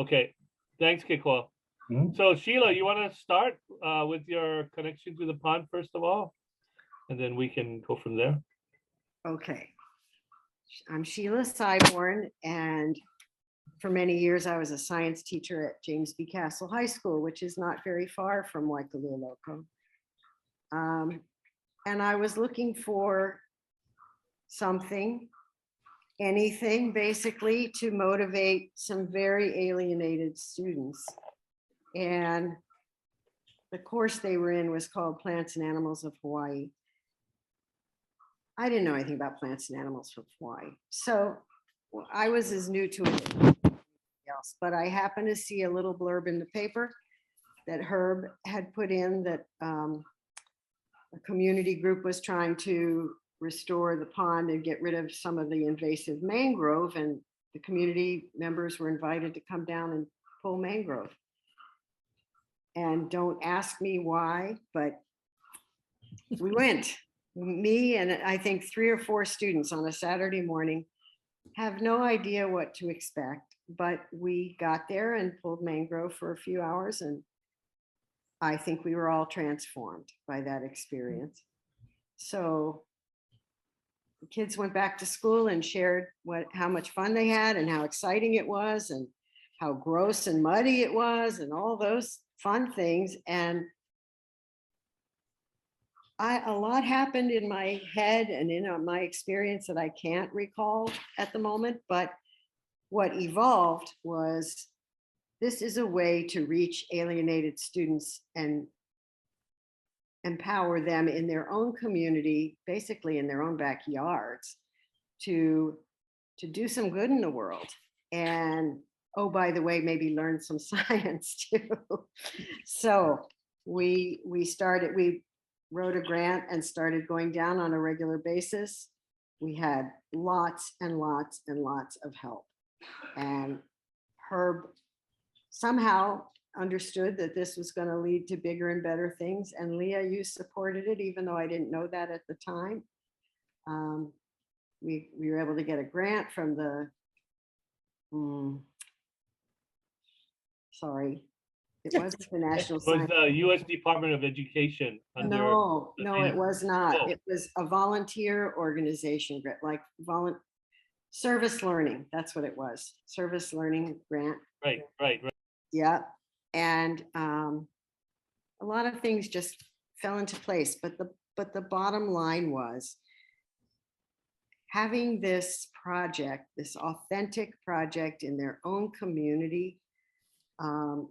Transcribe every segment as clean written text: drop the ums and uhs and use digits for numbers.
Okay, thanks, Kikoa. So Sheila, you want to start with your connection to the pond first of all, and then we can go from there. Okay. I'm Sheila Cyboron, and for many years I was a science teacher at James B. Castle High School, which is not very far from Waikalua, Loko. And I was looking for something, anything basically, to motivate some very alienated students. And the course they were in was called Plants and Animals of Hawaii. I didn't know anything about plants and animals from Hawaii, so I was as new to it as anybody else, but I happened to see a little blurb in the paper that Herb had put in that a community group was trying to restore the pond and get rid of some of the invasive mangrove, and the community members were invited to come down and pull mangrove. And don't ask me why, but we went. Me and I think 3 or 4 students on a Saturday morning, have no idea what to expect, but we got there and pulled mangrove for a few hours, and I think we were all transformed by that experience. So the kids went back to school and shared how much fun they had and how exciting it was and how gross and muddy it was and all those fun things. And a lot happened in my head and in my experience that I can't recall at the moment, but what evolved was this is a way to reach alienated students and empower them in their own community, basically in their own backyards, to do some good in the world. And oh, by the way, maybe learn some science too. So we wrote a grant and started going down on a regular basis. We had lots and lots and lots of help. And Herb somehow understood that this was going to lead to bigger and better things. And Leah, you supported it, even though I didn't know that at the time. We were able to get a grant from the, it wasn't the National Science. It was the U.S. Department of Education. No, it was not. It was a volunteer organization, like service learning. That's what it was. Service learning grant. Right. Yeah. And a lot of things just fell into place. But the bottom line was having this project, this authentic project in their own community,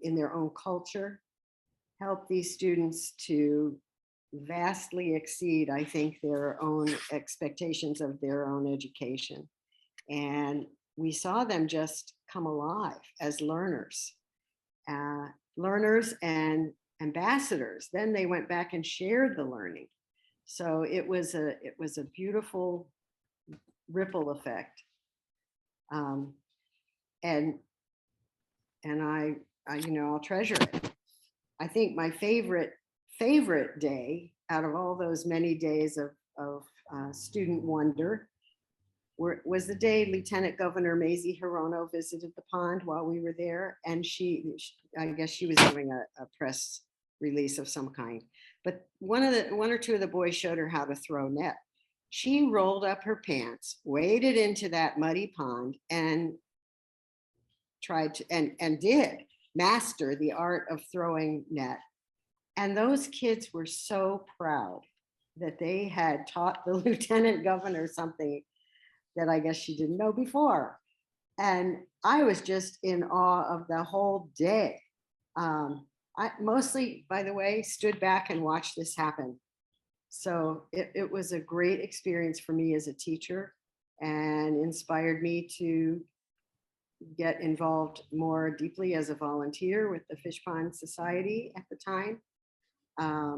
in their own culture, help these students to vastly exceed, I think, their own expectations of their own education. And we saw them just come alive as learners and ambassadors. Then they went back and shared the learning. So it was a beautiful ripple effect. And I'll treasure it. I think my favorite day out of all those many days of student wonder was the day Lieutenant Governor Mazie Hirono visited the pond while we were there. And I guess she was doing a press release of some kind. But one or two of the boys showed her how to throw net. She rolled up her pants, waded into that muddy pond, and tried to and did master the art of throwing net. And those kids were so proud that they had taught the lieutenant governor something that I guess she didn't know before. And I was just in awe of the whole day. I mostly, by the way, stood back and watched this happen. So it was a great experience for me as a teacher and inspired me to get involved more deeply as a volunteer with the Fishpond Society at the time. I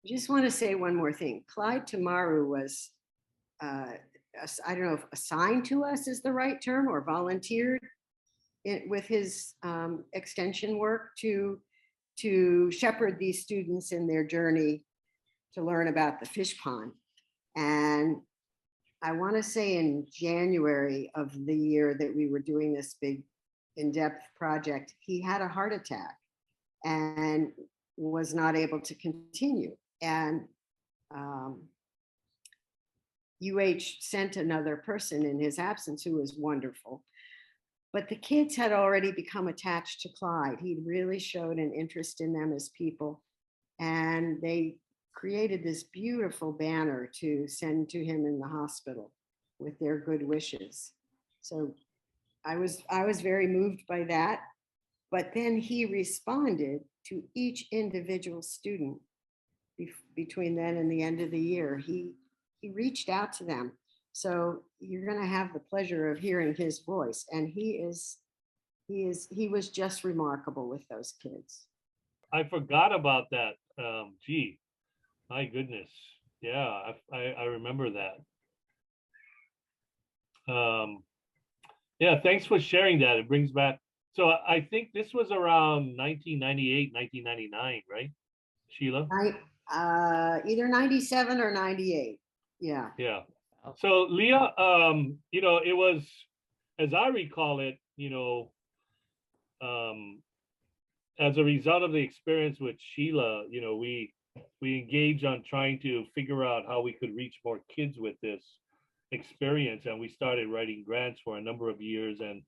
just want to say one more thing. Clyde Tamaru was, I don't know if assigned to us is the right term, or volunteered with his extension work to shepherd these students in their journey to learn about the fish pond. And I want to say in January of the year that we were doing this big in-depth project, he had a heart attack and was not able to continue. And UH sent another person in his absence who was wonderful. But the kids had already become attached to Clyde. He really showed an interest in them as people. And they created this beautiful banner to send to him in the hospital with their good wishes. So I was very moved by that. But then he responded to each individual student between then and the end of the year. He reached out to them. So you're going to have the pleasure of hearing his voice. And he was just remarkable with those kids. I forgot about that. Gee, my goodness. Yeah, I remember that. Yeah, thanks for sharing that. It brings back. So I think this was around 1998, 1999, right, Sheila? Either 97 or 98. Yeah. Yeah. So Leah, it was, as I recall it, as a result of the experience with Sheila, we engaged on trying to figure out how we could reach more kids with this experience, and we started writing grants for a number of years, and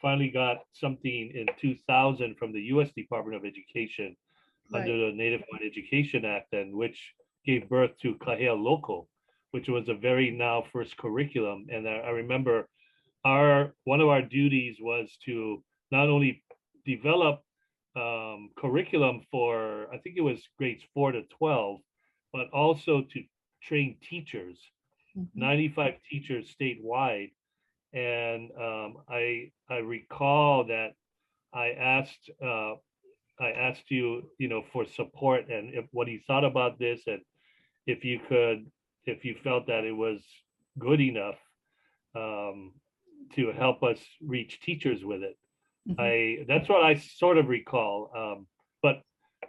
finally got something in 2000 from the U.S. Department of Education under the Native Hawaiian Education Act, and which gave birth to Kahea Loko, which was a very now first curriculum. And I remember one of our duties was to not only develop curriculum for, I think it was grades 4 to 12, but also to train teachers, 95 teachers statewide. And I recall that I asked you, for support and what you thought about this, and if you felt that it was good enough to help us reach teachers with it. That's what I sort of recall. But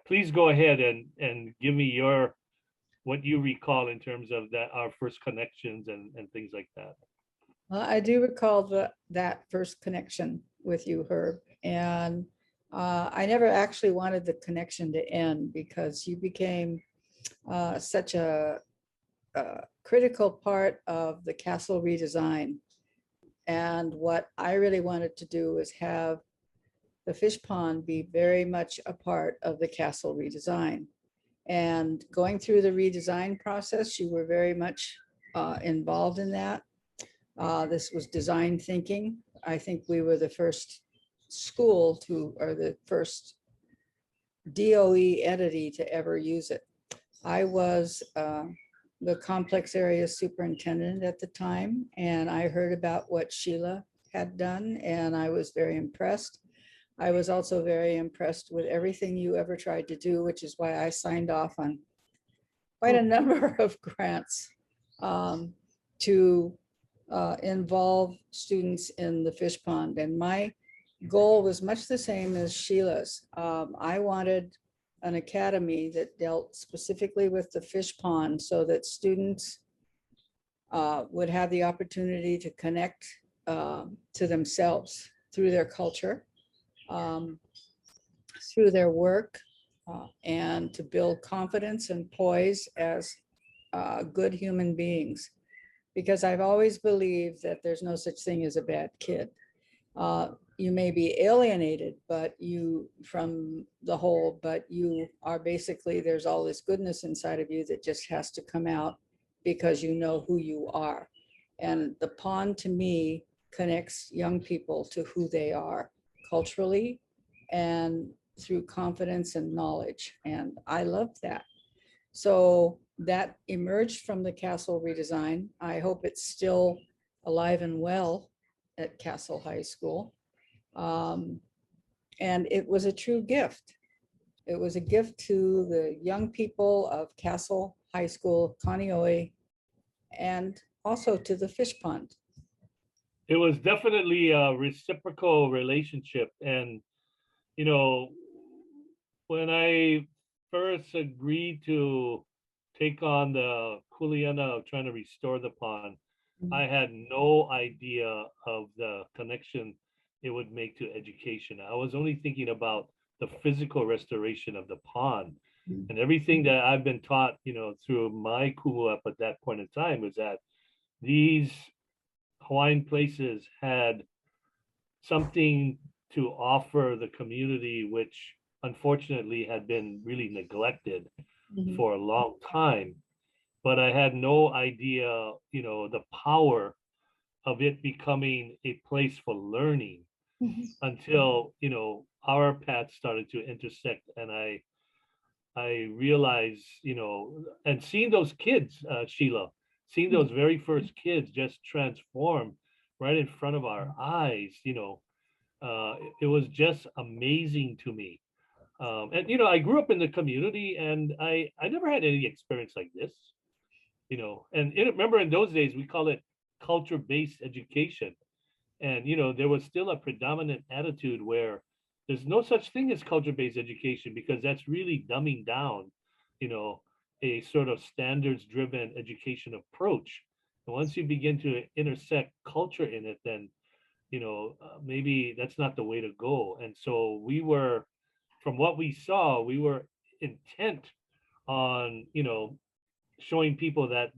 please go ahead and give me what you recall in terms of our first connections and things like that. Well, I do recall that first connection with you, Herb, and I never actually wanted the connection to end because you became such a critical part of the castle redesign. And what I really wanted to do was have the fish pond be very much a part of the castle redesign. And going through the redesign process, you were very much involved in that. This was design thinking. I think we were the first school or the first DOE entity to ever use it. I was the complex area superintendent at the time, and I heard about what Sheila had done, and I was very impressed. I was also very impressed with everything you ever tried to do, which is why I signed off on quite a number of grants to involve students in the fish pond. And my goal was much the same as Sheila's. I wanted an academy that dealt specifically with the fish pond so that students would have the opportunity to connect to themselves through their culture, through their work, and to build confidence and poise as good human beings. Because I've always believed that there's no such thing as a bad kid. You may be alienated from the whole, but you are basically, there's all this goodness inside of you that just has to come out because you know who you are. And the pond to me connects young people to who they are culturally and through confidence and knowledge. And I love that. So that emerged from the castle redesign. I hope it's still alive and well at Castle High School. And it was a true gift. It was a gift to the young people of Castle High School, Kaneohe, and also to the fish pond. It was definitely a reciprocal relationship. And, when I first agreed to take on the kuleana of trying to restore the pond, I had no idea of the connection it would make to education. I was only thinking about the physical restoration of the pond. And everything that I've been taught, through my kumu at that point in time was that these Hawaiian places had something to offer the community, which unfortunately had been really neglected for a long time. But I had no idea, the power of it becoming a place for learning until, our paths started to intersect. And I realized, and seeing those kids, Sheila, seeing those very first kids just transform right in front of our eyes, it was just amazing to me. And I grew up in the community, and I never had any experience like this, and remember in those days we call it culture-based education. And there was still a predominant attitude where there's no such thing as culture-based education, because that's really dumbing down, a sort of standards-driven education approach. And once you begin to intersect culture in it, then maybe that's not the way to go. And so from what we saw, we were intent on showing people that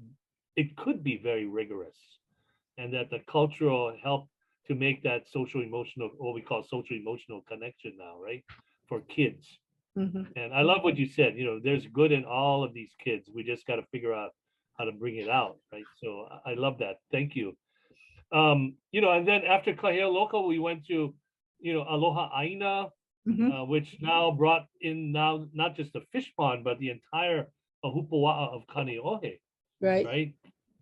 it could be very rigorous, and that the cultural help to make that social emotional, what we call social emotional connection now, right, for kids. And I love what you said, there's good in all of these kids. We just got to figure out how to bring it out, right? So I love that. Thank you. And then after Kauilaokahekiliokalani, we went to, Aloha Āina, which now brought in now not just the fish pond, but the entire Ahupua'a of Kaneohe, right?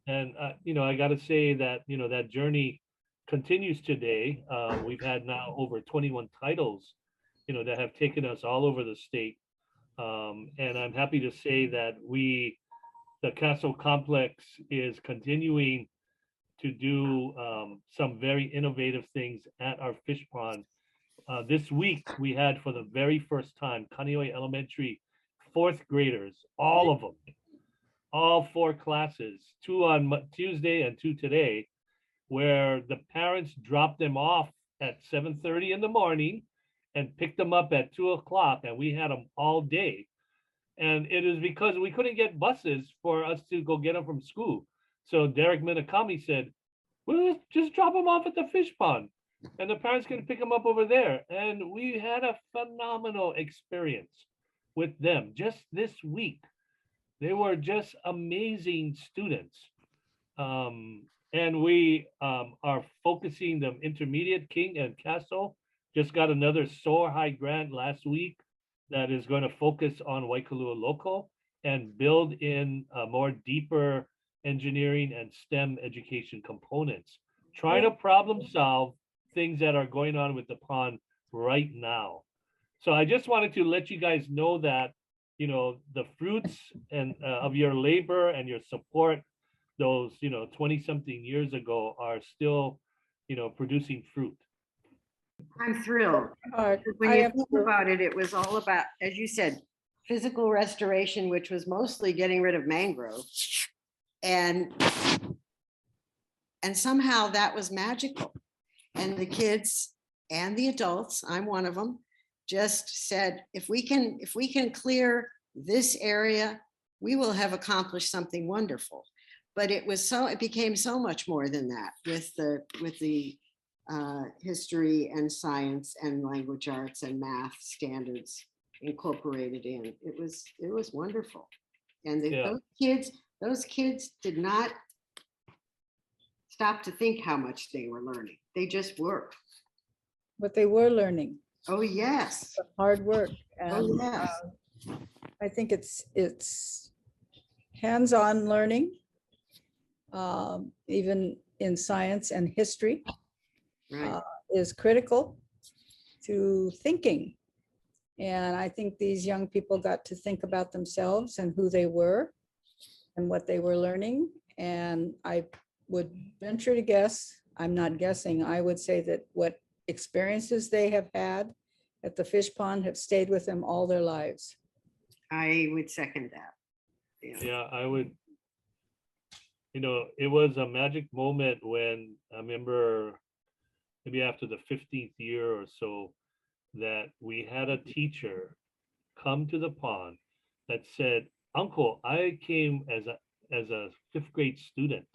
And I got to say that that journey continues today. We've had now over 21 titles, that have taken us all over the state, and I'm happy to say that the Castle Complex is continuing to do some very innovative things at our fish pond. This week we had, for the very first time, Kaneohe Elementary fourth graders, all of them, all 4 classes, 2 on Tuesday and 2 today, where the parents dropped them off at 7:30 in the morning and picked them up at 2 o'clock, and we had them all day. And it is because we couldn't get buses for us to go get them from school. So Derek Minakami said, well, just drop them off at the fish pond, and the parents can pick them up over there. And we had a phenomenal experience with them just this week. They were just amazing students. And we are focusing them. Intermediate King and Castle just got another SOAR High grant last week that is going to focus on Waikalua Loko and build in more deeper engineering and STEM education components, trying to problem solve things that are going on with the pond right now. So I just wanted to let you guys know that, the fruits and of your labor and your support, those, 20 something years ago, are still, producing fruit. I'm thrilled. When you think about it, it was all about, as you said, physical restoration, which was mostly getting rid of mangrove. And somehow that was magical. And the kids and the adults, I'm one of them, just said, if we can clear this area, we will have accomplished something wonderful. But it became so much more than that, with the history and science and language arts and math standards incorporated in. It was wonderful. And those kids did not stop to think how much they were learning. They just were. But they were learning. Oh, yes. Hard work. And oh, yes. I think it's hands-on learning, even in science and history, right. Is critical to thinking. And I think these young people got to think about themselves and who they were and what they were learning. And I would venture to guess, I'm not guessing, I would say that what experiences they have had at the fish pond have stayed with them all their lives. I would second that. Yeah, I would. It was a magic moment when I remember maybe after the 15th year or so, that we had a teacher come to the pond that said, "Uncle, I came as a fifth grade student,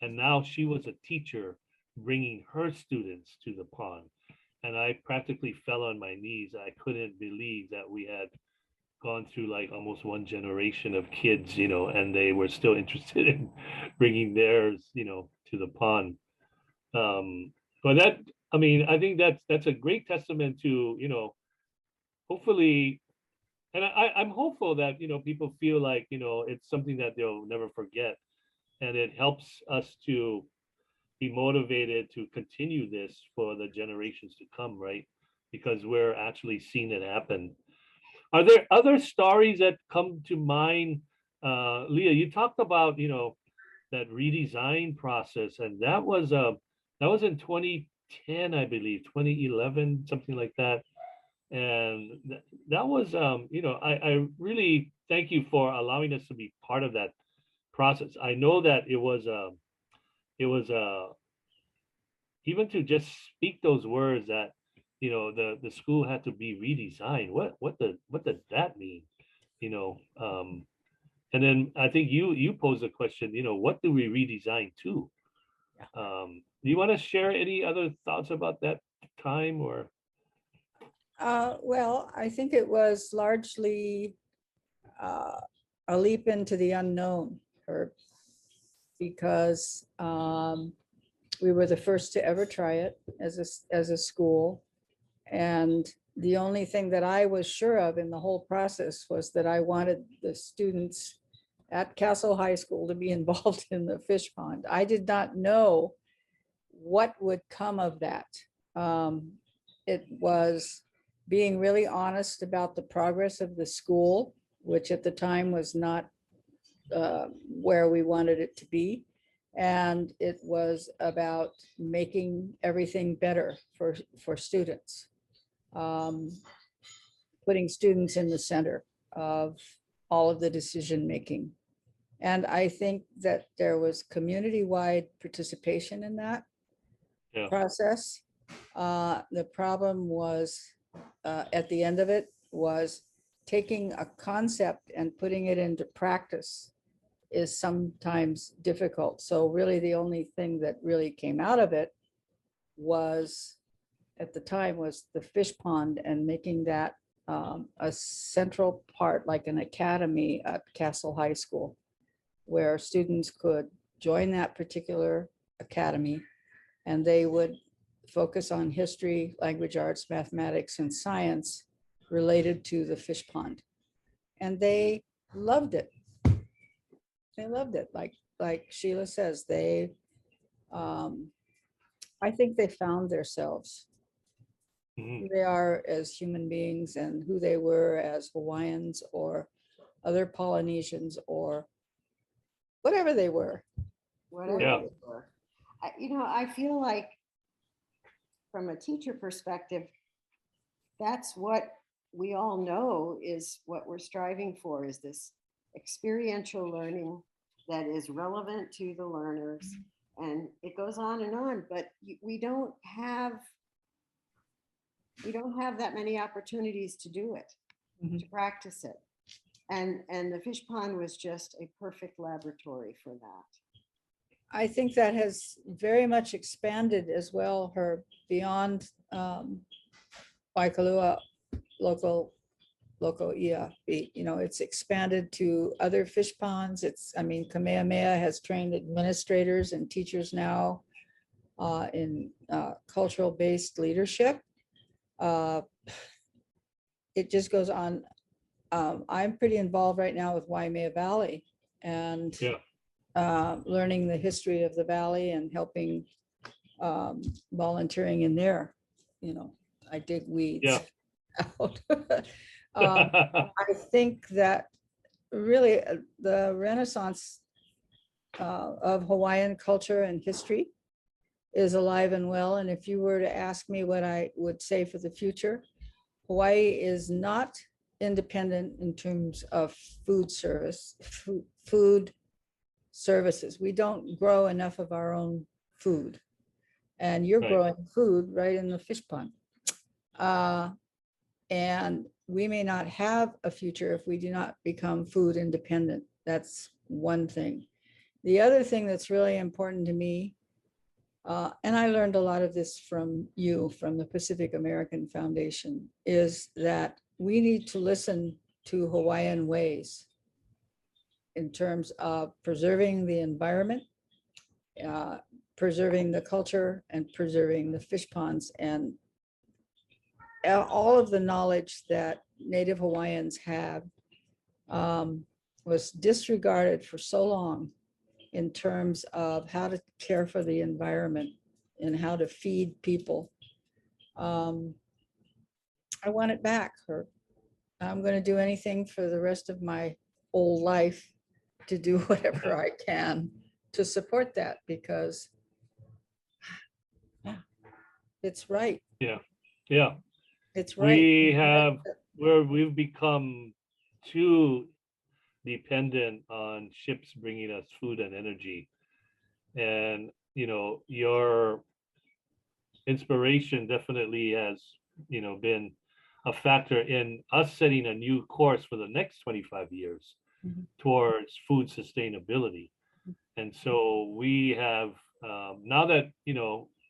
and now she was a teacher bringing her students to the pond." And I practically fell on my knees. I couldn't believe that we had gone through like almost one generation of kids, and they were still interested in bringing theirs, to the pond. But that, I mean, I think that's a great testament to, hopefully, and I'm hopeful that, people feel like, it's something that they'll never forget. And it helps us to be motivated to continue this for the generations to come, right? Because we're actually seeing it happen. Are there other stories that come to mind? Leah, you talked about, that redesign process, and that was in 2010, I believe, 2011, something like that. And that was, I really thank you for allowing us to be part of that process. I know that it was even to just speak those words that, the school had to be redesigned. What did that mean? And then I think you posed a question, what do we redesign to? Do you want to share any other thoughts about that time or? Well, I think it was largely a leap into the unknown, Herb, because we were the first to ever try it as a school. And the only thing that I was sure of in the whole process was that I wanted the students at Castle High School to be involved in the fish pond. I did not know what would come of that. It was being really honest about the progress of the school, which at the time was not where we wanted it to be. And it was about making everything better for students, putting students in the center of all of the decision making. And I think that there was community-wide participation in that process. The problem was, at the end of it, was taking a concept and putting it into practice is sometimes difficult. So really the only thing that really came out of it was, at the time, was the fish pond and making that a central part, like an academy at Castle High School, where students could join that particular academy and they would focus on history, language arts, mathematics, and science related to the fish pond. And they loved it. They loved it. Like Sheila says, they, I think they found themselves, who they are as human beings and who they were as Hawaiians or other Polynesians or whatever they were. Whatever they were. I feel like from a teacher perspective, that's what we all know is what we're striving for, is this experiential learning that is relevant to the learners. And it goes on, but we don't have that many opportunities to do it, to practice it. And the fish pond was just a perfect laboratory for that. I think that has very much expanded as well, beyond Waikalua, Loko, ia. It's expanded to other fish ponds. Kamehameha has trained administrators and teachers now in cultural-based leadership. It just goes on. I'm pretty involved right now with Waimea Valley and learning the history of the valley and helping volunteering in there. I dig weeds out. I think that really the Renaissance of Hawaiian culture and history is alive and well. And if you were to ask me what I would say for the future, Hawaii is not independent in terms of food services. We don't grow enough of our own food. and you're Right. growing food right in the fish pond. And we may not have a future if we do not become food independent. That's one thing. The other thing that's really important to me, and I learned a lot of this from you, from the Pacific American Foundation, is that we need to listen to Hawaiian ways in terms of preserving the environment, preserving the culture, and preserving the fish ponds, and all of the knowledge that Native Hawaiians have was disregarded for so long in terms of how to care for the environment and how to feed people. I want it back, Herb. I'm going to do anything for the rest of my whole life to do whatever I can to support that, because it's right. Yeah. It's right. We've become too dependent on ships bringing us food and energy. And, your inspiration definitely has, been a factor in us setting a new course for the next 25 years Mhm. towards food sustainability. And so we have, now that,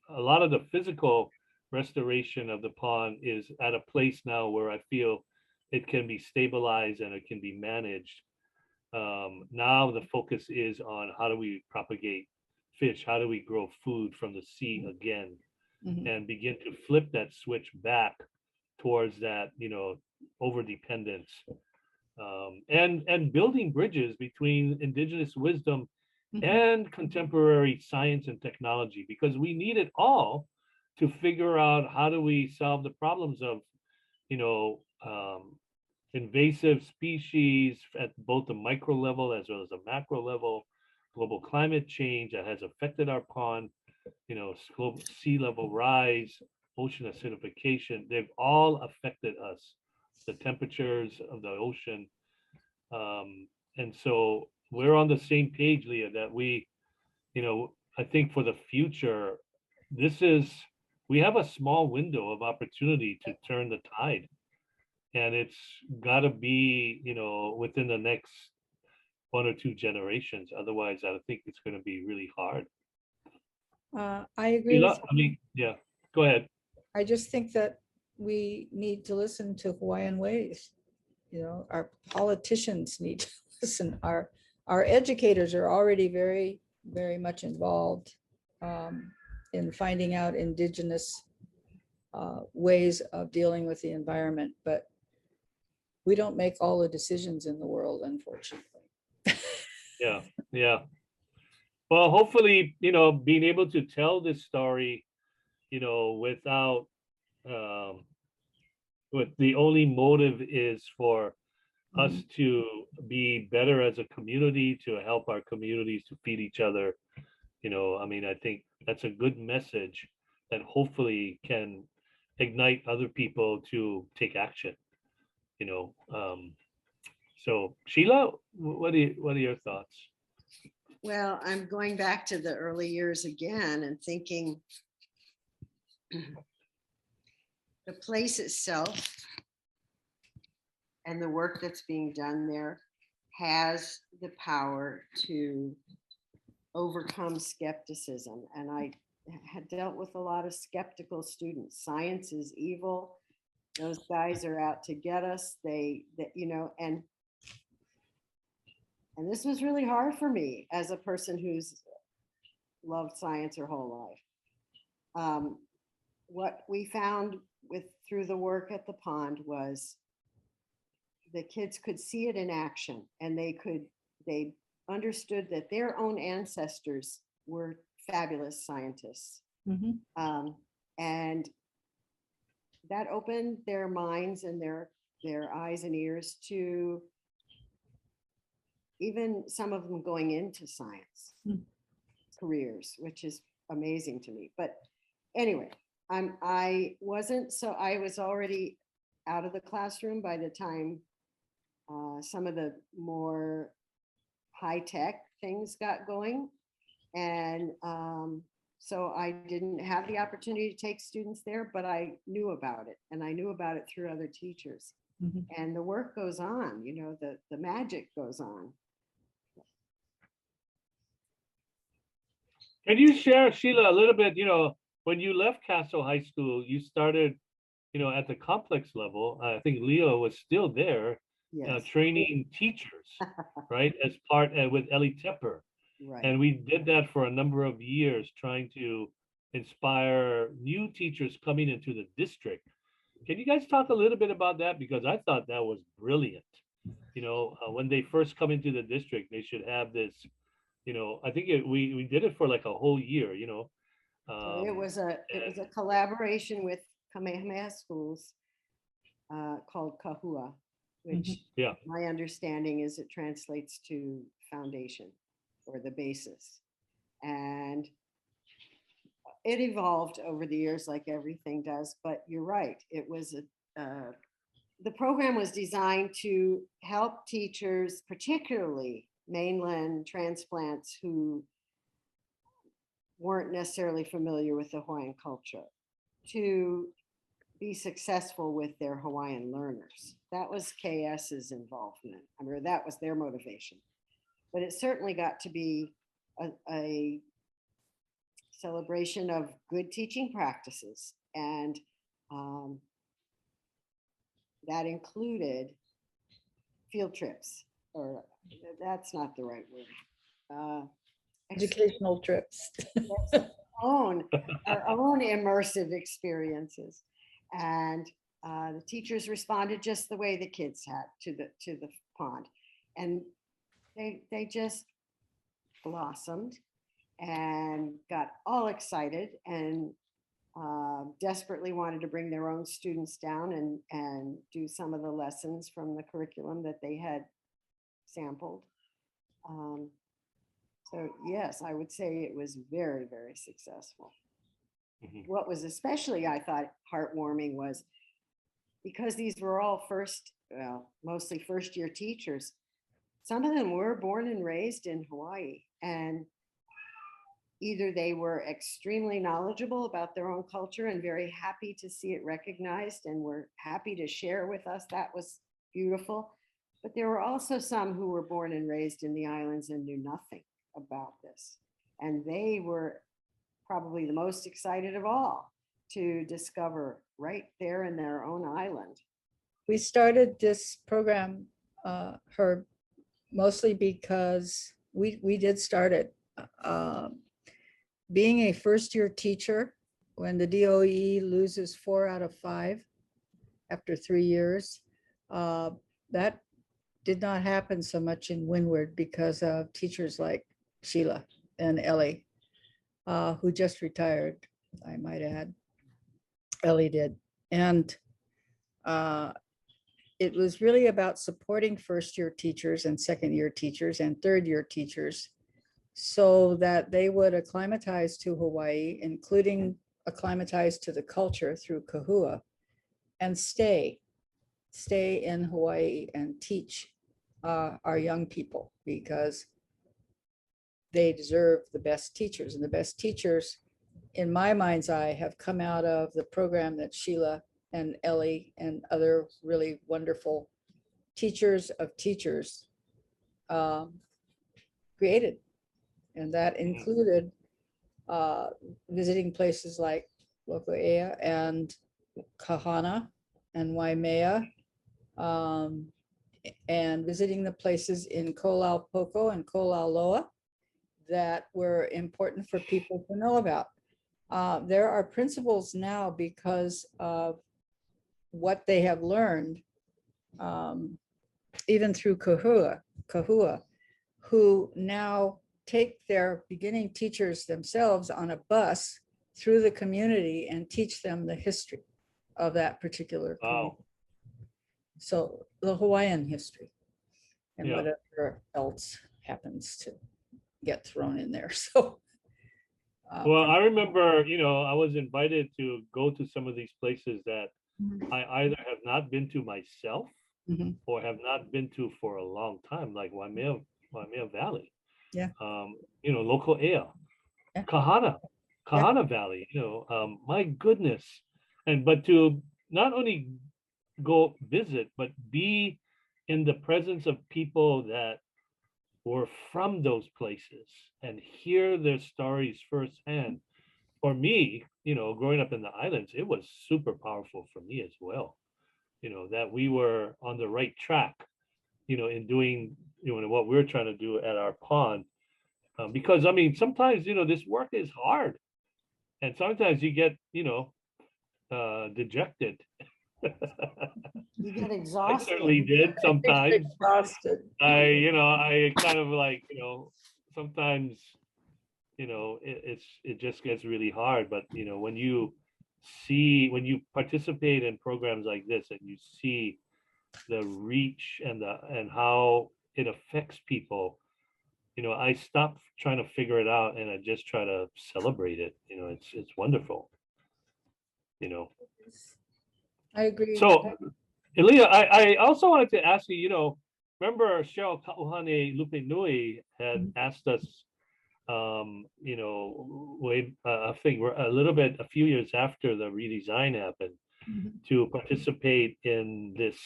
a lot of the physical restoration of the pond is at a place now where I feel it can be stabilized and it can be managed. Now the focus is on how do we propagate fish, how do we grow food from the sea again, Mhm. and begin to flip that switch back towards that, over dependence, and building bridges between indigenous wisdom Mhm. and contemporary science and technology, because we need it all to figure out how do we solve the problems of, you know, invasive species at both the micro level as well as the macro level, global climate change that has affected our pond, sea level rise, ocean acidification. They've all affected us, the temperatures of the ocean. And so we're on the same page, Leah, that I think for the future, we have a small window of opportunity to turn the tide. And it's got to be, within the next one or two generations. Otherwise, I think it's going to be really hard. I agree with you. Yeah, go ahead. I just think that we need to listen to Hawaiian ways. Our politicians need to listen. Our educators are already very, very much involved in finding out indigenous ways of dealing with the environment, but we don't make all the decisions in the world, unfortunately. Yeah. Well, hopefully, being able to tell this story, without, with the only motive is for us to be better as a community, to help our communities to feed each other. I think that's a good message that hopefully can ignite other people to take action. So Sheila, what are your thoughts? Well, I'm going back to the early years again and thinking the place itself and the work that's being done there has the power to overcome skepticism. And I had dealt with a lot of skeptical students. Science is evil. Those guys are out to get us. And this was really hard for me as a person who's loved science her whole life. What we found through the work at the pond was the kids could see it in action, and they understood that their own ancestors were fabulous scientists. Mm-hmm. And that opened their minds and their eyes and ears to even some of them going into science careers, which is amazing to me. But anyway, I was already out of the classroom by the time some of the more high-tech things got going. And So I didn't have the opportunity to take students there, but I knew about it, and I knew about it through other teachers. Mhm. And the work goes on, you know, the magic goes on. Can you share, Sheila, a little bit, when you left Castle High School, you started, at the complex level. I think Leo was still there, Yes, training teachers, right? As part with Elly Tepper. right. And we did that for a number of years, trying to inspire new teachers coming into the district. Can you guys talk a little bit about that? Because I thought that was brilliant. When they first come into the district, they should have this, I think we did it for like a whole year, So it was a collaboration with Kamehameha schools called Kahua, which yeah. my understanding is it translates to foundation or the basis. And it evolved over the years like everything does, but you're right. It was the program was designed to help teachers, particularly mainland transplants who weren't necessarily familiar with the Hawaiian culture, to be successful with their Hawaiian learners. That was KS's involvement. I mean, that was their motivation. But it certainly got to be a celebration of good teaching practices. And that included field trips, or that's not the right word. Educational trips. Our own immersive experiences. And the teachers responded just the way the kids had to the pond. And they just blossomed and got all excited and desperately wanted to bring their own students down and do some of the lessons from the curriculum that they had sampled. So yes, I would say it was very, very successful. Mm-hmm. What was especially, I thought, heartwarming was because these were all mostly first-year teachers. Some of them were born and raised in Hawaii, and either they were extremely knowledgeable about their own culture and very happy to see it recognized and were happy to share with us. That was beautiful. But there were also some who were born and raised in the islands and knew nothing about this. And they were probably the most excited of all to discover right there in their own island. We started this program, Herb, mostly because we did start it. Being a first-year teacher, when the DOE loses 4 out of 5 after 3 years, that did not happen so much in Windward because of teachers like Sheila and Elly, who just retired, I might add. Elly did. And it was really about supporting first-year teachers and second-year teachers and third-year teachers so that they would acclimatize to Hawaii, including acclimatize to the culture through Kahua, and stay in Hawaii and teach our young people, because they deserve the best teachers. And the best teachers, in my mind's eye, have come out of the program that Sheila and Elly and other really wonderful teachers of teachers created. And that included visiting places like Loko and Kahana and Waimea, and visiting the places in Kauilaokahekiliokalani and Aloha that were important for people to know about. There are principals now, because of what they have learned, even through Kahua, who now take their beginning teachers themselves on a bus through the community and teach them the history of that particular community. Wow. So the Hawaiian history and whatever else happens to get thrown in there. So well, I remember, I was invited to go to some of these places that I either have not been to myself or have not been to for a long time, like Waimea Valley. Yeah. Local Kahana. Kahana Valley, my goodness. But to not only go visit, but be in the presence of people that were from those places and hear their stories firsthand. For me, growing up in the islands, it was super powerful for me as well. That we were on the right track, in doing, what we're trying to do at our pond. Because I mean, sometimes, this work is hard. And sometimes you get, dejected. You get I exhausted. certainly did sometimes. Exhausted. I kind of like, sometimes, it just gets really hard. But when you participate in programs like this and you see the reach and how it affects people, I stop trying to figure it out and I just try to celebrate it. It's wonderful. I agree. So, Elia, I also wanted to ask you, remember Cheryl Kaʻuhane Lupenui had asked us, I think we're a few years after the redesign happened, to participate in this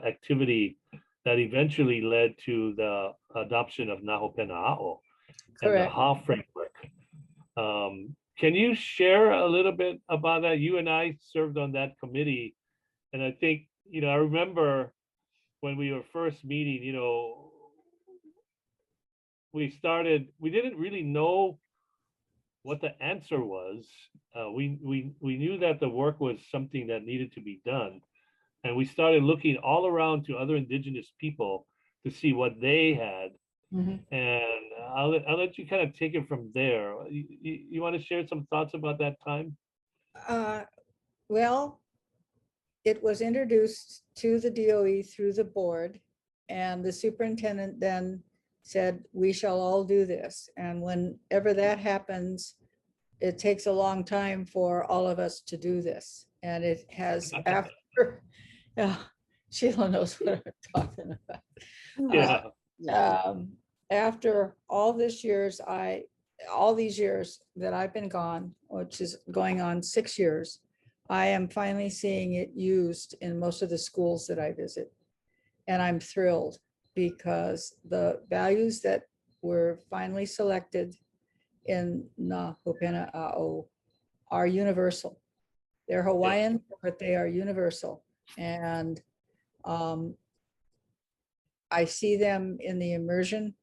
activity that eventually led to the adoption of Na Hopena A'o and the Correct. Ha framework. Can you share a little bit about that? You and I served on that committee. And I think, I remember when we were first meeting, we didn't really know what the answer was. We knew that the work was something that needed to be done. And we started looking all around to other indigenous people to see what they had. And I'll let you kind of take it from there. You want to share some thoughts about that time? Well, it was introduced to the DOE through the board, and the superintendent then said, we shall all do this. And whenever that happens, it takes a long time for all of us to do this. And it has after, Sheila knows what I'm talking about. Yeah. After all these years that I've been gone, which is going on 6 years, I am finally seeing it used in most of the schools that I visit. And I'm thrilled because the values that were finally selected in Na Hopena A'o are universal. They're Hawaiian, but they are universal. And I see them in the immersion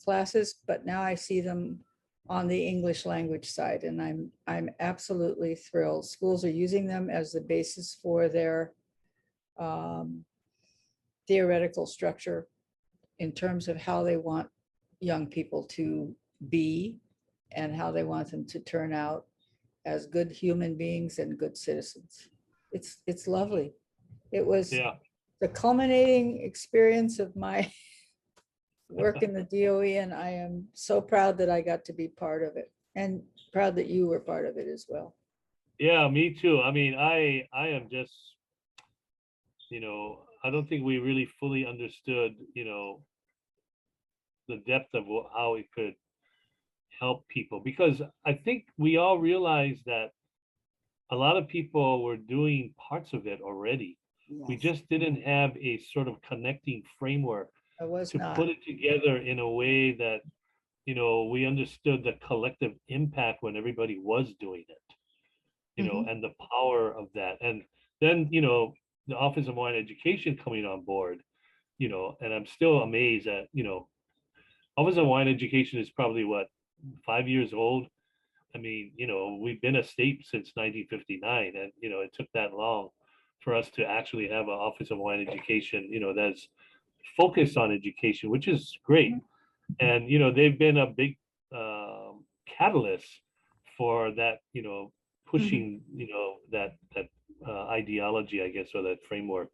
classes, but now I see them on the English language side, and I'm absolutely thrilled. Schools are using them as the basis for their theoretical structure in terms of how they want young people to be and how they want them to turn out as good human beings and good citizens. It's lovely. It was the culminating experience of my work in the DOE, and I am so proud that I got to be part of it, and proud that you were part of it as well. Yeah, me too. I mean, I am just, I don't think we really fully understood, the depth of how it could help people, because I think we all realized that a lot of people were doing parts of it already. Yes. We just didn't have a sort of connecting framework to put it together in a way that, we understood the collective impact when everybody was doing it, and the power of that. And then, the Office of Hawaiian Education coming on board, and I'm still amazed that, Office of Hawaiian Education is probably 5 years old. I mean, we've been a state since 1959, and, it took that long for us to actually have an Office of Hawaiian Education, that's focused on education, which is great. And, they've been a big catalyst for that, pushing, that ideology, I guess, or that framework.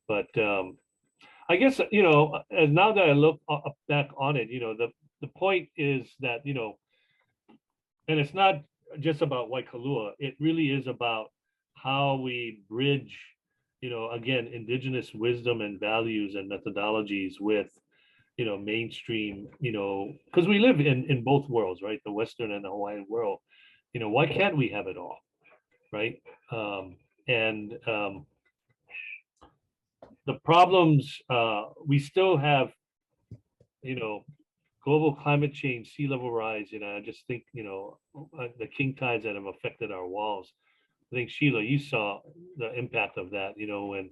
But I guess, now that I look back on it, the point is that, and it's not just about Waikalua, it really is about how we bridge, again, indigenous wisdom and values and methodologies with, mainstream, because we live in both worlds, right? The Western and the Hawaiian world. Why can't we have it all, right? And the problems, we still have, global climate change, sea level rise. I just think, the king tides that have affected our walls. I think, Sheila, you saw the impact of that, when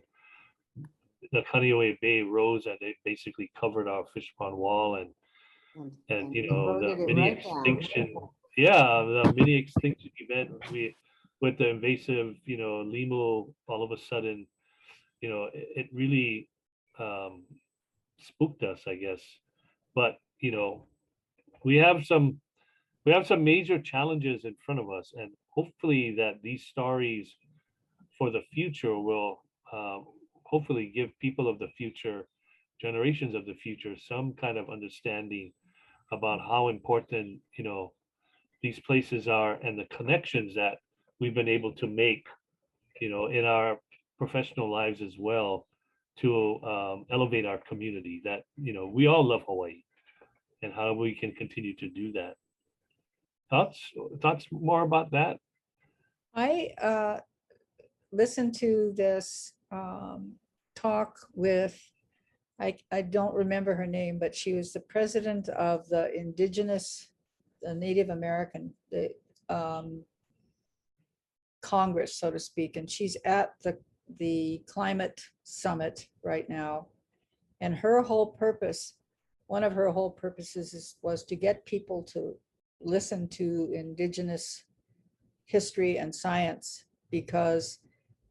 the Kaneohe Bay rose and it basically covered our fish pond wall, and the eroded it mini right down. extinction, yeah, the mini extinction event with the invasive, lemur, all of a sudden, it really spooked us, I guess. But we have some major challenges in front of us, and hopefully that these stories for the future will hopefully give people of the future, generations of the future, some kind of understanding about how important these places are, and the connections that we've been able to make in our professional lives as well, to elevate our community, that we all love Hawaii, and how we can continue to do that. Thoughts more about that? I listened to this talk with, I don't remember her name, but she was the president of the Native American Congress, so to speak, and she's at the climate summit right now. And her whole purpose, one of her whole purposes was to get people to listen to Indigenous history and science, because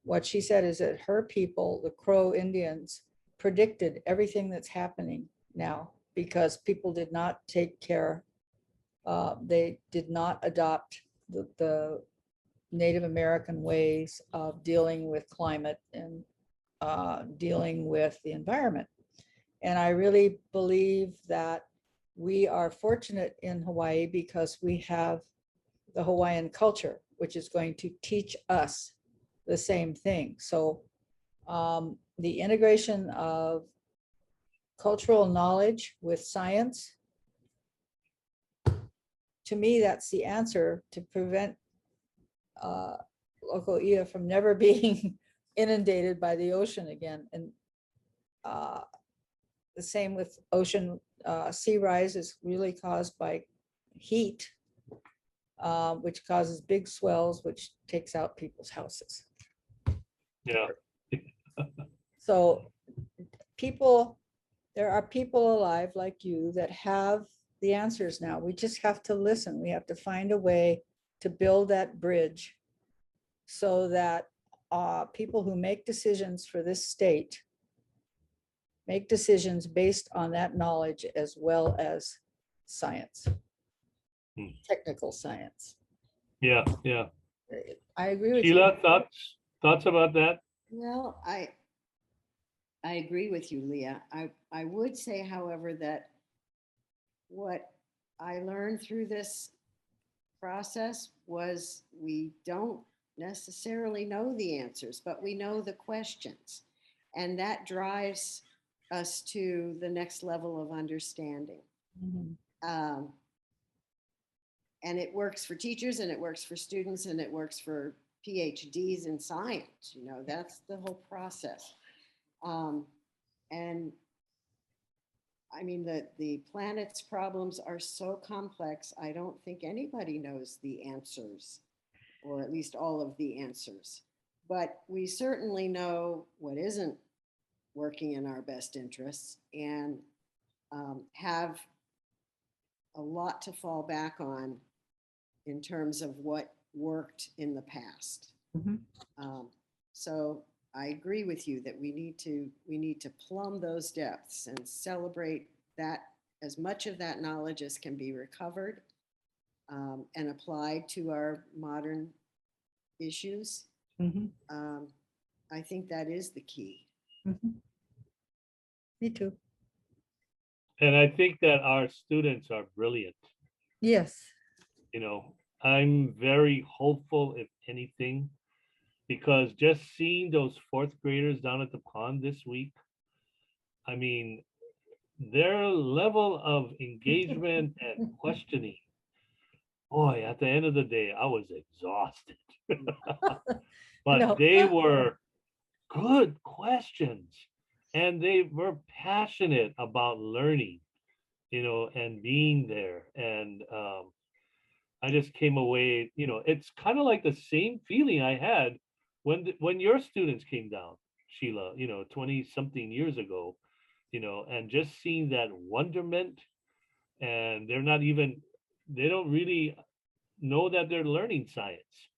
what she said is that her people, the Crow Indians, predicted everything that's happening now, because people did not take care, they did not adopt the Native American ways of dealing with climate and dealing with the environment. And I really believe that we are fortunate in Hawaii because we have the Hawaiian culture, which is going to teach us the same thing. So the integration of cultural knowledge with science, to me, that's the answer to prevent Loko Ia from never being inundated by the ocean again. And the same with ocean sea rise is really caused by heat, which causes big swells, which takes out people's houses. Yeah. So there are people alive like you that have the answers now. We just have to listen. We have to find a way to build that bridge so that people who make decisions for this state make decisions based on that knowledge, as well as science, technical science. Yeah. I agree with Sheila, you. thoughts about that? Well, I agree with you, Leah. I would say, however, that what I learned through this process was we don't necessarily know the answers, but we know the questions. And that drives us to the next level of understanding. Mm-hmm. And it works for teachers, and it works for students, and it works for PhDs in science. That's the whole process. And I mean, the planet's problems are so complex, I don't think anybody knows the answers, or at least all of the answers. But we certainly know what isn't working in our best interests, and have a lot to fall back on in terms of what worked in the past. Mm-hmm. So I agree with you that we need to plumb those depths and celebrate that, as much of that knowledge as can be recovered and applied to our modern issues. Mm-hmm. I think that is the key. Mm-hmm. Me too. And I think that our students are brilliant. Yes. I'm very hopeful, if anything, because just seeing those fourth graders down at the pond this week, I mean, their level of engagement and questioning, boy, at the end of the day, I was exhausted. But No. they were good questions, and they were passionate about learning, and being there. And I just came away, it's kind of like the same feeling I had when your students came down, Sheila, 20 something years ago, and just seeing that wonderment, and they don't really know that they're learning science,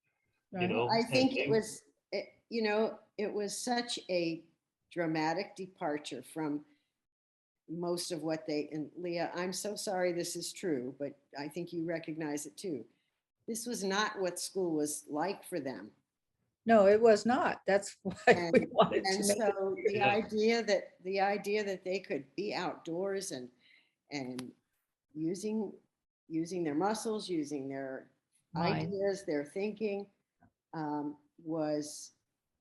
Right. I and think it was, it was such a dramatic departure from most of what they, and Leah, I'm so sorry this is true, but I think you recognize it too. This was not what school was like for them. No, it was not. That's why And, we wanted and to make it. so the idea that they could be outdoors and using their muscles, using their Mind. ideas, their thinking, was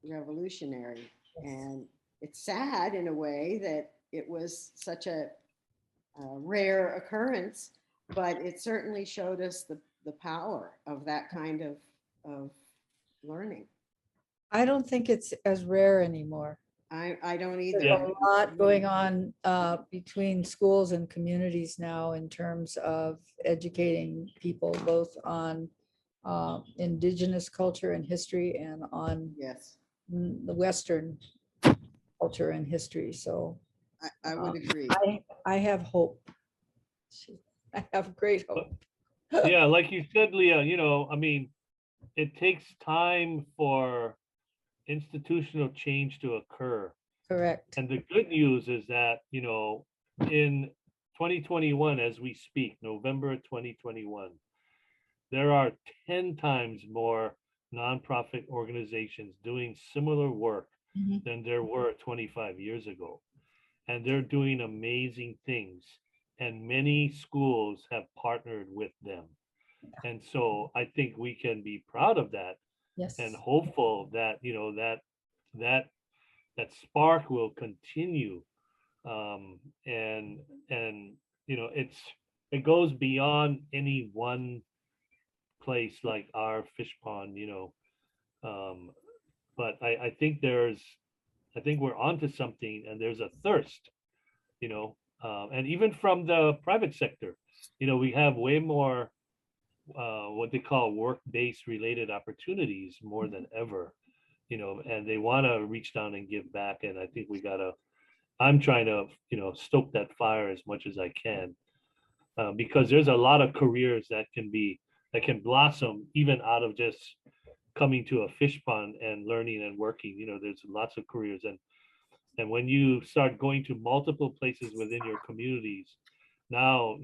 revolutionary. And it's sad in a way that it was such a rare occurrence, but it certainly showed us the power of that kind of learning. I don't think it's as rare anymore. I don't There's either. a lot going on between schools and communities now in terms of educating people both on indigenous culture and history and on Yes, the Western culture and history. So I would agree. I have hope. I have great hope. yeah, like you said, Leah, I mean, it takes time for institutional change to occur. Correct. And the good news is that, in 2021, as we speak, November 2021, there are 10 times more nonprofit organizations doing similar work Mhm. than there were 25 years ago. And they're doing amazing things. And many schools have partnered with them. And so I think we can be proud of that Yes. and hopeful that, that spark will continue. And it goes beyond any one place like our fish pond, but I think we're onto something, and there's a thirst, and even from the private sector, we have way more what they call work-based related opportunities more than ever, and they want to reach down and give back. And I think I'm trying to, stoke that fire as much as I can, because there's a lot of careers that can blossom even out of just coming to a fish pond and learning and working. There's lots of careers, and when you start going to multiple places within your communities, now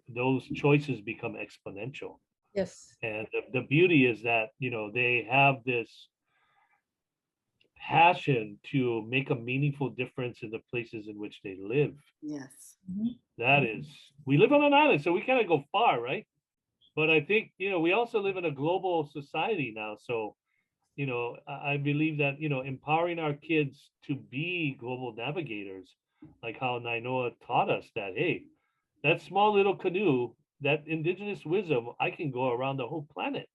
those choices become exponential. Yes. And the beauty is that they have this passion to make a meaningful difference in the places in which they live. Yes. That is, we live on an island, so we kind of go far, right? But I think we also live in a global society now, so I believe that empowering our kids to be global navigators, like how Nainoa taught us that, hey, that small little canoe, that indigenous wisdom, I can go around the whole planet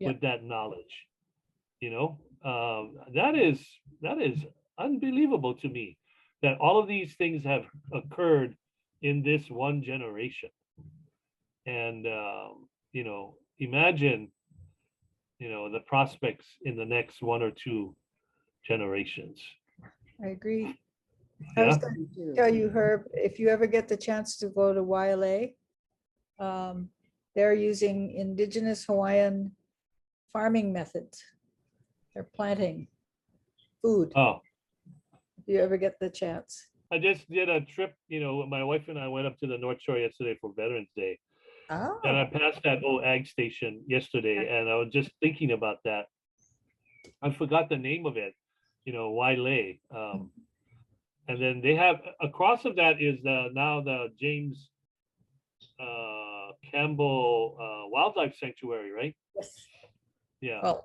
with that knowledge. That is unbelievable to me, that all of these things have occurred in this one generation. And imagine the prospects in the next one or two generations. I agree. I was Yeah. going to tell you, Herb, if you ever get the chance to go to Wailea, they're using indigenous Hawaiian farming methods. They're planting food. Oh, If you ever get the chance. I just did a trip, my wife and I went up to the North Shore yesterday for Veterans Day. Oh. And I passed that old ag station yesterday, and I was just thinking about that. I forgot the name of it, Wailea. And then they have across of that is now the James Campbell Wildlife Sanctuary, right? Yes. Yeah. Well,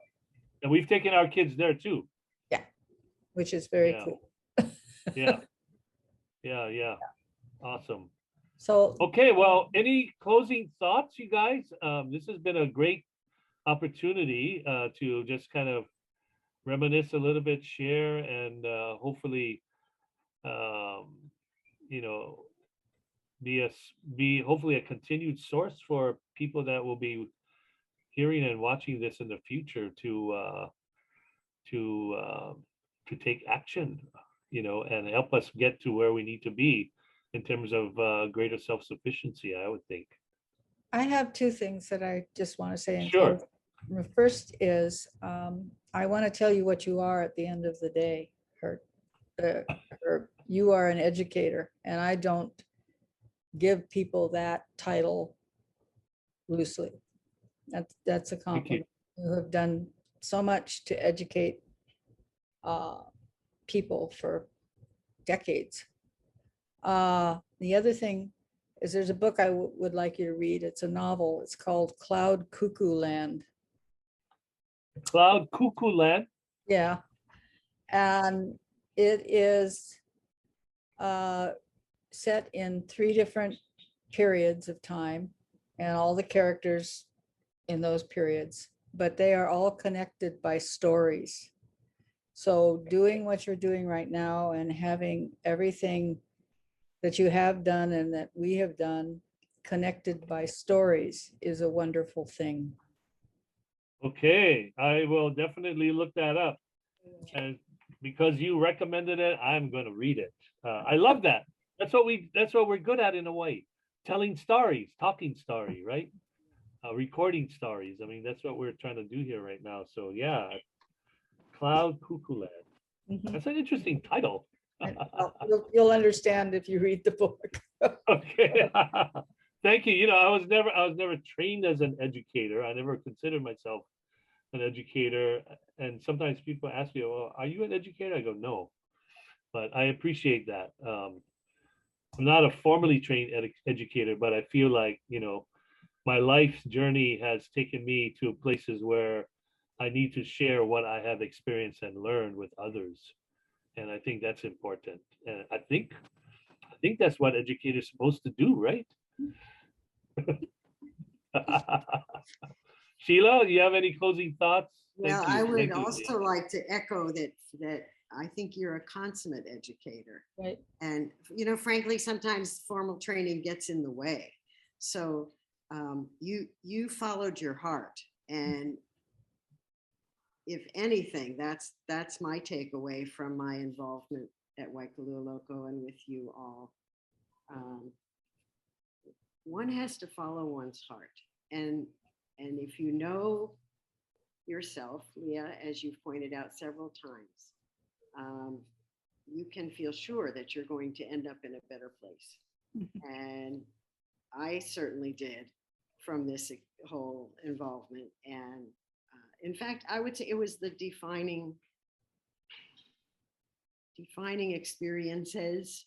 and we've taken our kids there too. Yeah, which is very cool. Yeah. Yeah. Awesome. So Okay, well, any closing thoughts, you guys? This has been a great opportunity to just kind of reminisce a little bit, share, and hopefully, you know, be hopefully a continued source for people that will be hearing and watching this in the future to take action, you know, and help us get to where we need to be in terms of greater self-sufficiency, I would think. I have two things that I just want to say in Sure. closing. The first is I want to tell you what you are at the end of the day, Herb. Herb. You are an educator, and I don't give people that title loosely. That's a compliment. You have done so much to educate people for decades. The other thing is there's a book I would like you to read. It's a novel. It's called Cloud Cuckoo Land. Cloud Cuckoo Land? Yeah. And it is set in 3 different periods of time and all the characters in those periods, but they are all connected by stories. So doing what you're doing right now and having everything that you have done and that we have done connected by stories is a wonderful thing. Okay, I will definitely look that up. And because you recommended it, I'm going to read it. I love that. That's what we're good at in Hawaii. Telling stories, talking story, right? Recording stories. I mean, that's what we're trying to do here right now. So yeah, Cloud Cuckoo Land. Mhm. That's an interesting title. You'll understand if you read the book. Okay. Thank you. You know, I was never trained as an educator. I never considered myself an educator. And sometimes people ask me, well, are you an educator? I go, no. But I appreciate that. I'm not a formally trained educator, but I feel like, you know, my life's journey has taken me to places where I need to share what I have experienced and learned with others. And I think that's important. And I think that's what educators are supposed to do, right? Sheila, do you have any closing thoughts? Well, Thank you. I would Thank you. also like to echo that I think you're a consummate educator. Right. And, you know, frankly, sometimes formal training gets in the way. So you followed your heart. And if anything, that's my takeaway from my involvement at Waikalua Loko and with you all. One has to follow one's heart. And if you know yourself, Leah, as you've pointed out several times, you can feel sure that you're going to end up in a better place. And I certainly did from this whole involvement. And in fact, I would say it was the defining experiences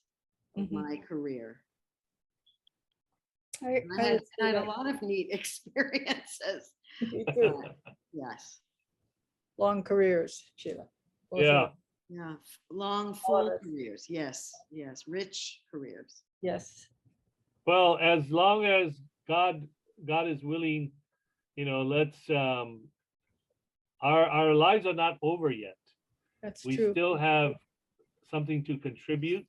of my career. I had a lot of neat experiences. Yes. Long careers, Sheila. Yeah. Yeah. Long, full careers. Yes. Yes. Rich careers. Yes. Well, as long as God is willing, you know, let's our lives are not over yet. That's we true. still have something to contribute.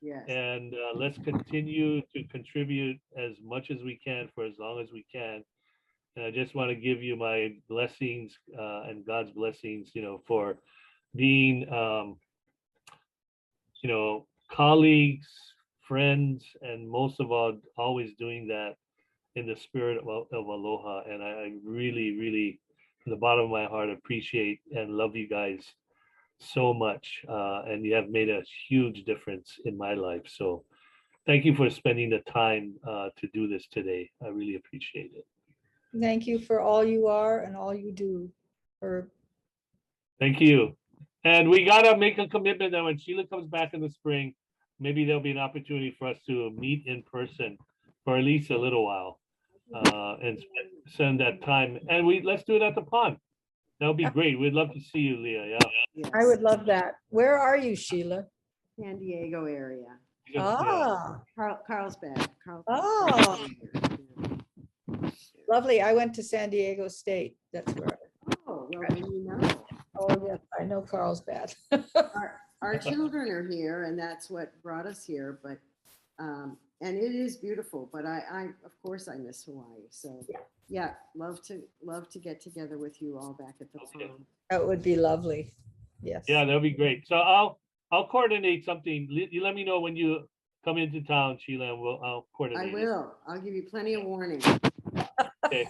Yes. And let's continue to contribute as much as we can for as long as we can. And I just want to give you my blessings and God's blessings, you know, for being, you know, colleagues, friends, and most of all, always doing that in the spirit of aloha. And I really, really, from the bottom of my heart, appreciate and love you guys so much. And you have made a huge difference in my life. So thank you for spending the time to do this today. I really appreciate it. Thank you for all you are and all you do. Thank you. And we got to make a commitment that when Sheila comes back in the spring, maybe there'll be an opportunity for us to meet in person for at least a little while and spend that time. And let's do it at the pond. That would be great. We'd love to see you, Leah. Yeah. Yes. I would love that. Where are you, Sheila? San Diego area. Because, yeah. Ah, Carlsbad. Oh. lovely. I went to San Diego State. That's where. Oh, well, then you know. Oh, yes, I know Carlsbad. Our children are here and that's what brought us here, but, and it is beautiful, but of course I miss Hawaii. So, yeah, love to get together with you all back at the Okay. pond. That would be lovely. Yes. Yeah, that'd be great. So I'll coordinate something. You let me know when you come into town, Sheila, and I'll coordinate. I will. I'll give you plenty of warning. Okay.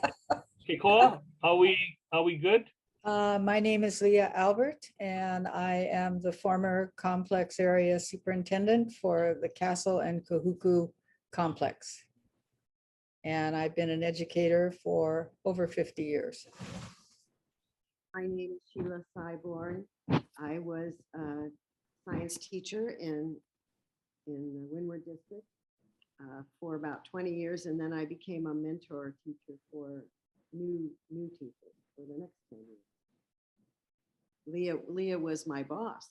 Okay, Koa, are we good? My name is Leah Albert, and I am the former complex area superintendent for the Castle and Kahuku complex. And I've been an educator for over 50 years. My name is Sheila Cyboron. I was a science teacher in the Windward district for about 20 years, and then I became a mentor teacher for new teachers for the next 10 years. Leah was my boss.